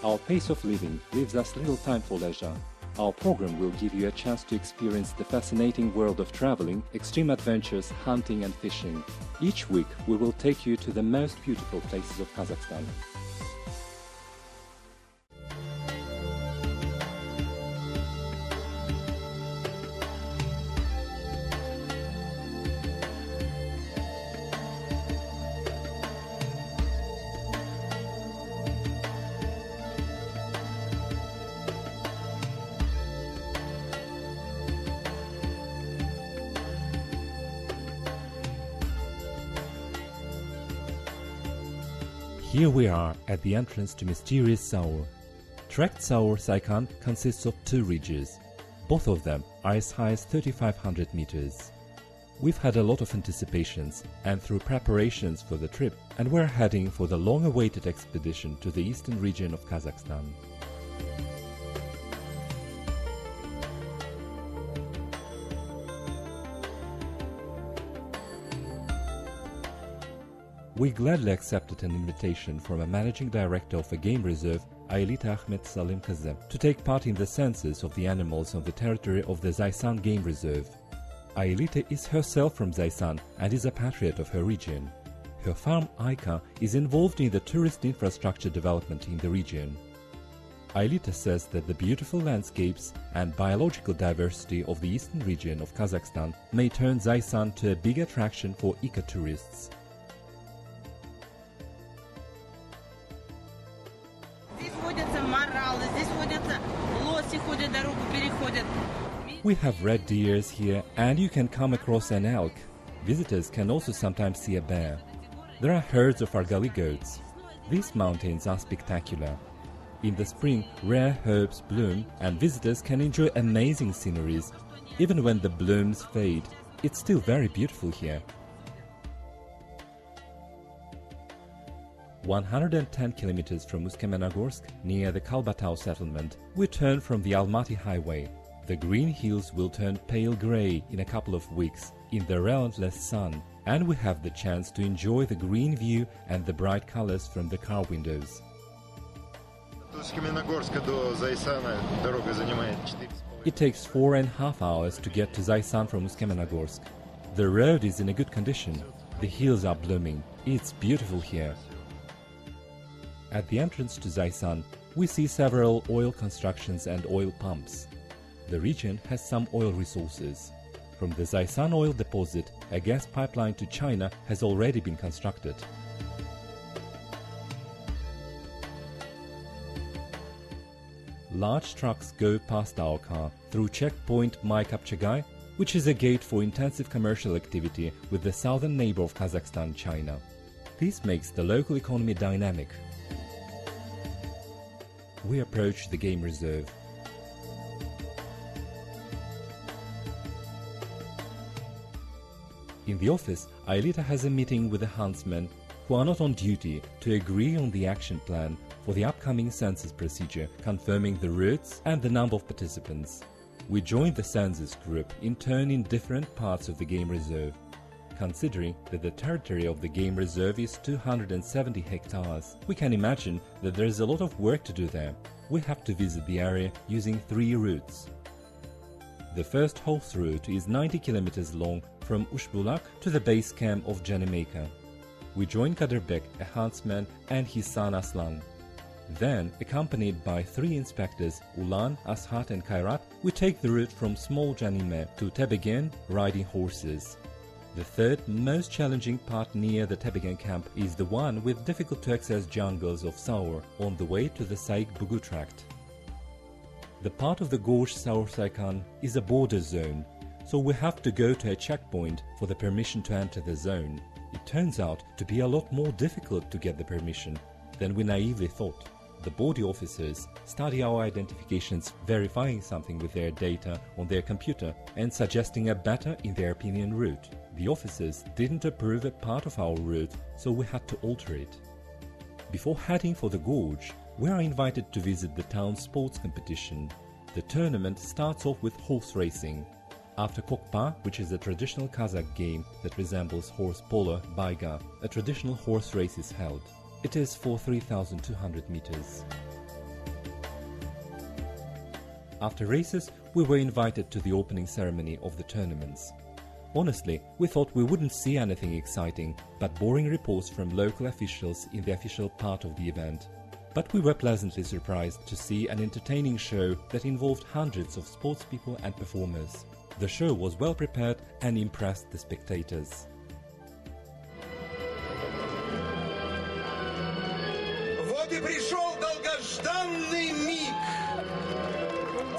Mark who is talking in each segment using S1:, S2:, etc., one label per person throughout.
S1: Our pace of living leaves us little time for leisure. Our program will give you a chance to experience the fascinating world of traveling, extreme adventures, hunting and fishing. Each week we will take you to the most beautiful places of Kazakhstan. Here we are at the entrance to mysterious Saur. Tracked Saur Zaissan consists of two ridges. Both of them are as high as 3,500 meters. We've had a lot of anticipations and through preparations for the trip, and we're heading for the long-awaited expedition to the eastern region of Kazakhstan. We gladly accepted an invitation from a managing director of a game reserve, Aelita Ahmed Salim Kazem, to take part in the census of the animals on the territory of the Zaissan Game Reserve. Aelita is herself from Zaissan and is a patriot of her region. Her farm, Aika, is involved in the tourist infrastructure development in the region. Aelita says that the beautiful landscapes and biological diversity of the eastern region of Kazakhstan may turn Zaissan to a big attraction for eco-tourists. We have red deers here, and you can come across an elk. Visitors can also sometimes see a bear. There are herds of argali goats. These mountains are spectacular. In the spring, rare herbs bloom, and visitors can enjoy amazing sceneries. Even when the blooms fade, it's still very beautiful here. 110 kilometers from Usk-Kamenogorsk, near the Kalbatau settlement, we turn from the Almaty highway. The green hills will turn pale grey in a couple of weeks in the relentless sun, and we have the chance to enjoy the green view and the bright colors from the car windows. It takes 4.5 hours to get to Zaissan from Usk-Kamenogorsk. The road is in a good condition. The hills are blooming. It's beautiful here. At the entrance to Zaissan, we see several oil constructions and oil pumps. The region has some oil resources. From the Zaissan oil deposit, a gas pipeline to China has already been constructed. Large trucks go past our car through checkpoint Maykapchagai, which is a gate for intensive commercial activity with the southern neighbor of Kazakhstan, China. This makes the local economy dynamic. We approach the game reserve. In the office, Aelita has a meeting with the huntsmen who are not on duty to agree on the action plan for the upcoming census procedure, confirming the routes and the number of participants. We joined the census group in turn in different parts of the game reserve. Considering that the territory of the game reserve is 270 hectares, we can imagine that there is a lot of work to do there. We have to visit the area using 3 routes. The first horse route is 90 kilometers long from Ushbulak to the base camp of Janimeka. We join Kaderbek, a huntsman, and his son Aslan. Then, accompanied by 3 inspectors, Ulan, Ashat and Kairat, we take the route from Small Janime to Tebegen, riding horses. The third most challenging part near the Tebegen camp is the one with difficult-to-access jungles of Saur on the way to the Saik-Bugu tract. The part of the gorge Saur Zaissan is a border zone, so we have to go to a checkpoint for the permission to enter the zone. It turns out to be a lot more difficult to get the permission than we naively thought. The border officers study our identifications, verifying something with their data on their computer and suggesting a better, in their opinion, route. The officers didn't approve a part of our route, so we had to alter it. Before heading for the gorge, we are invited to visit the town sports competition. The tournament starts off with horse racing. After Kokpa, which is a traditional Kazakh game that resembles horse polo, Baiga, a traditional horse race is held. It is for 3,200 meters. After races, we were invited to the opening ceremony of the tournaments. Honestly, we thought we wouldn't see anything exciting, but boring reports from local officials in the official part of the event. But we were pleasantly surprised to see an entertaining show that involved hundreds of sportspeople and performers. The show was well prepared and impressed the spectators.
S2: Вот и пришел долгожданный миг.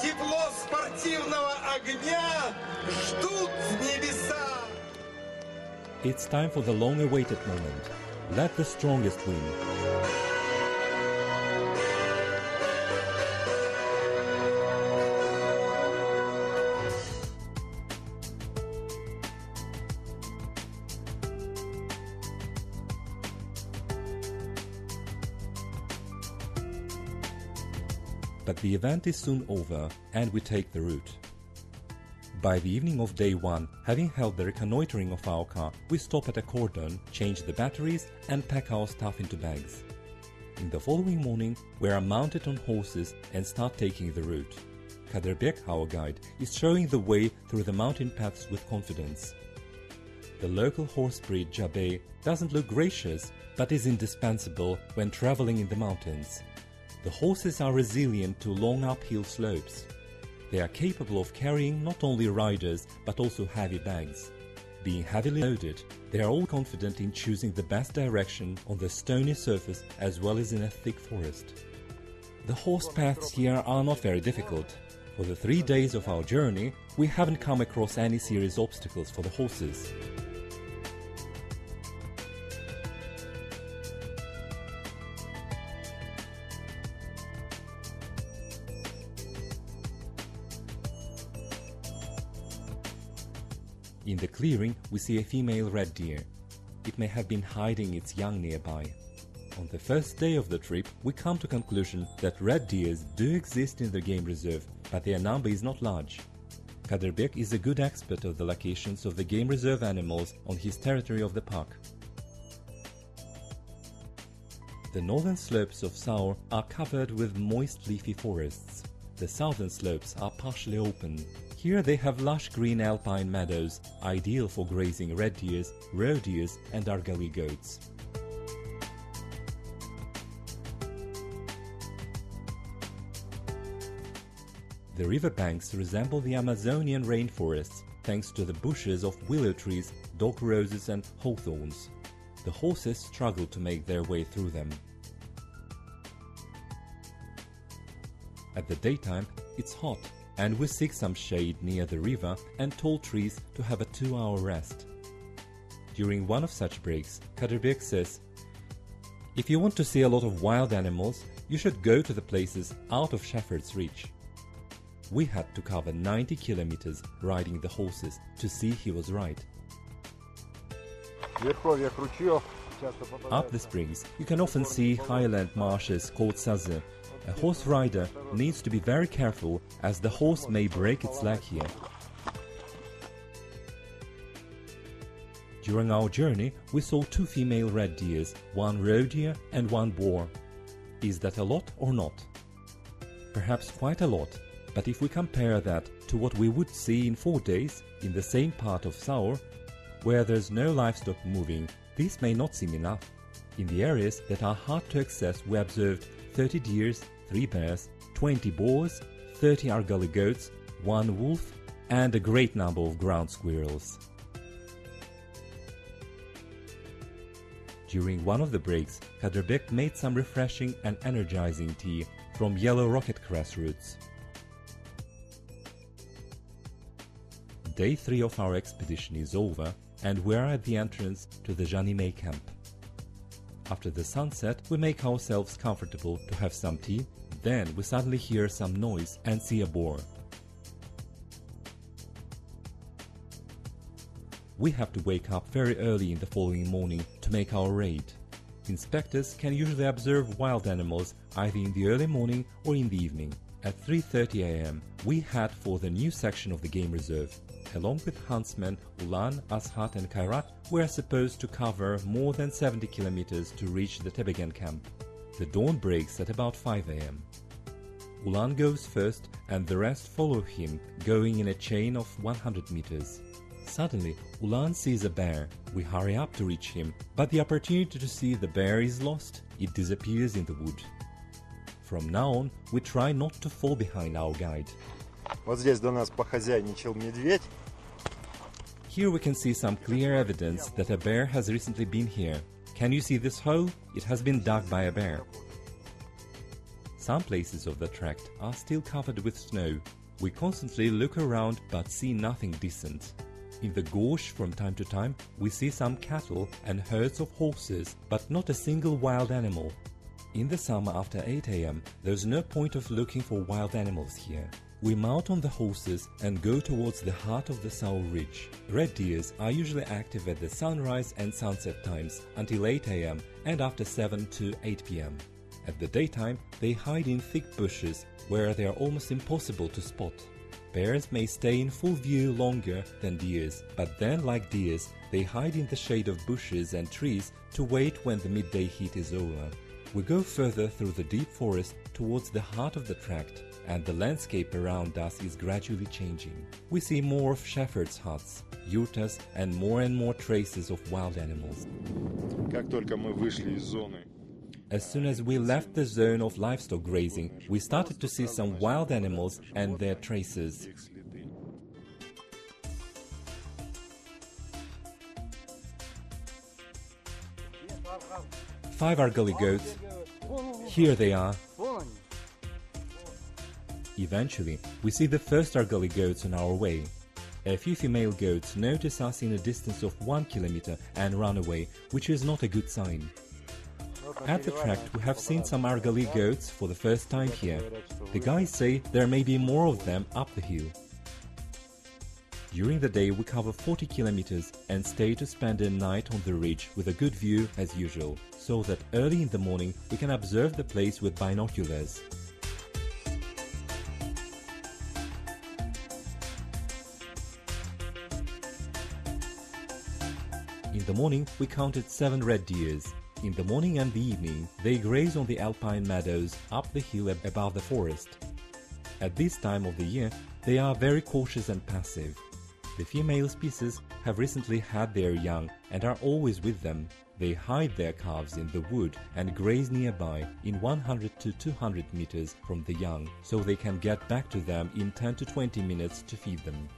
S2: Тепло спортивного огня ждут небеса.
S1: It's time for the long-awaited moment. Let the strongest win. But the event is soon over and we take the route. By the evening of day 1, having held the reconnoitering of our car, we stop at a cordon, change the batteries and pack our stuff into bags. In the following morning, we are mounted on horses and start taking the route. Kaderbek, our guide, is showing the way through the mountain paths with confidence. The local horse breed Jabé doesn't look gracious, but is indispensable when traveling in the mountains. The horses are resilient to long uphill slopes. They are capable of carrying not only riders but also heavy bags. Being heavily loaded, they are all confident in choosing the best direction on the stony surface as well as in a thick forest. The horse paths here are not very difficult. For the 3 days of our journey, we haven't come across any serious obstacles for the horses. In the clearing, we see a female red deer. It may have been hiding its young nearby. On the first day of the trip, we come to conclusion that red deers do exist in the game reserve, but their number is not large. Kaderbek is a good expert of the locations of the game reserve animals on his territory of the park. The northern slopes of Saur are covered with moist leafy forests. The southern slopes are partially open. Here they have lush green alpine meadows, ideal for grazing red deers, roe deers and argali goats. The riverbanks resemble the Amazonian rainforests thanks to the bushes of willow trees, dog roses and hawthorns. The horses struggle to make their way through them. At the daytime, it's hot, and we seek some shade near the river and tall trees to have a 2-hour rest. During one of such breaks, Kaderbek says, "If you want to see a lot of wild animals, you should go to the places out of shepherd's reach." We had to cover 90 kilometers riding the horses to see he was right. Up the springs, you can often see highland marshes called Sazı. A horse rider needs to be very careful as the horse may break its leg here. During our journey, we saw 2 female red deers, 1 roe deer and 1 boar. Is that a lot or not? Perhaps quite a lot, but if we compare that to what we would see in 4 days in the same part of Saur, where there's no livestock moving, this may not seem enough. In the areas that are hard to access, we observed 30 deers, 3 bears, 20 boars, 30 argali goats, 1 wolf, and a great number of ground squirrels. During one of the breaks, Kaderbek made some refreshing and energizing tea from yellow rocket cress roots. Day 3 of our expedition is over, and we are at the entrance to the Janime camp. After the sunset, we make ourselves comfortable to have some tea, then we suddenly hear some noise and see a boar. We have to wake up very early in the following morning to make our raid. Inspectors can usually observe wild animals either in the early morning or in the evening. At 3:30 am, we head for the new section of the game reserve. Along with huntsmen Ulan, Ashat and Kairat, we are supposed to cover more than 70 kilometers to reach the Tebegen camp. The dawn breaks at about 5 am. Ulan goes first and the rest follow him, going in a chain of 100 meters. Suddenly, Ulan sees a bear. We hurry up to reach him, but the opportunity to see the bear is lost. It disappears in the wood. From now on, we try not to fall behind our guide.
S3: Вот здесь до нас похозяйничал медведь.
S1: Here we can see some clear evidence that a bear has recently been here. Can you see this hole? It has been dug by a bear. Some places of the tract are still covered with snow. We constantly look around but see nothing decent. In the gorge from time to time we see some cattle and herds of horses, but not a single wild animal. In the summer after 8 am there's no point of looking for wild animals here. We mount on the horses and go towards the heart of the Saur Ridge. Red deers are usually active at the sunrise and sunset times until 8 am and after 7 to 8 pm. At the daytime they hide in thick bushes where they are almost impossible to spot. Bears may stay in full view longer than deers, but then, like deers, they hide in the shade of bushes and trees to wait when the midday heat is over. We go further through the deep forest towards the heart of the tract, and the landscape around us is gradually changing. We see more of shepherds' huts, yurtas, and more traces of wild animals.
S3: Как только мы вышли из зоны.
S1: As soon as we left the zone of livestock grazing, we started to see some wild animals and their traces. Five argali goats. Here they are. Eventually, we see the first argali goats on our way. A few female goats notice us in a distance of 1 kilometer and run away, which is not a good sign. At the tract we have seen some argali goats for the first time here. The guys say there may be more of them up the hill. During the day we cover 40 kilometers and stay to spend a night on the ridge with a good view as usual, so that early in the morning we can observe the place with binoculars. In the morning we counted 7 red deers. In the morning and the evening, they graze on the alpine meadows up the hill above the forest. At this time of the year, they are very cautious and passive. The female species have recently had their young and are always with them. They hide their calves in the wood and graze nearby in 100 to 200 meters from the young, so they can get back to them in 10 to 20 minutes to feed them.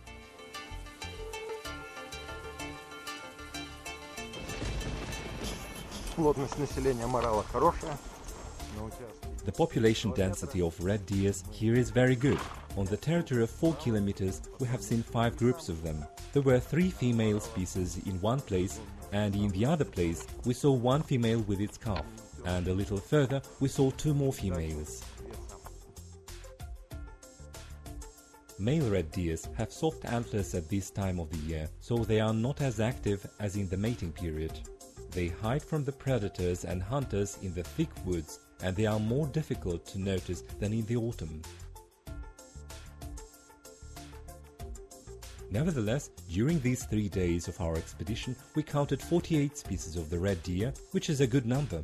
S1: The population density of red deers here is very good. On the territory of 4 kilometers we have seen 5 groups of them. There were 3 female species in one place, and in the other place we saw 1 female with its calf, and a little further we saw 2 more females. Male red deers have soft antlers at this time of the year, so they are not as active as in the mating period. They hide from the predators and hunters in the thick woods, and they are more difficult to notice than in the autumn. Nevertheless, during these 3 days of our expedition, we counted 48 species of the red deer, which is a good number.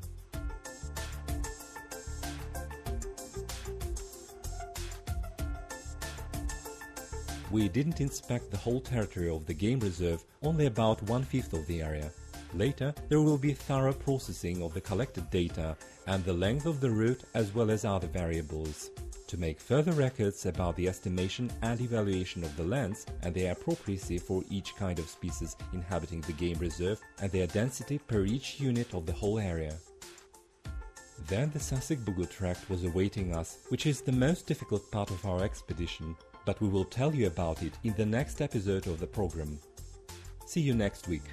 S1: We didn't inspect the whole territory of the game reserve, only about 1/5 of the area. Later, there will be thorough processing of the collected data and the length of the route as well as other variables. To make further records about the estimation and evaluation of the lands and their appropriacy for each kind of species inhabiting the game reserve and their density per each unit of the whole area. Then the Sasik-Bugu tract was awaiting us, which is the most difficult part of our expedition, but we will tell you about it in the next episode of the program. See you next week.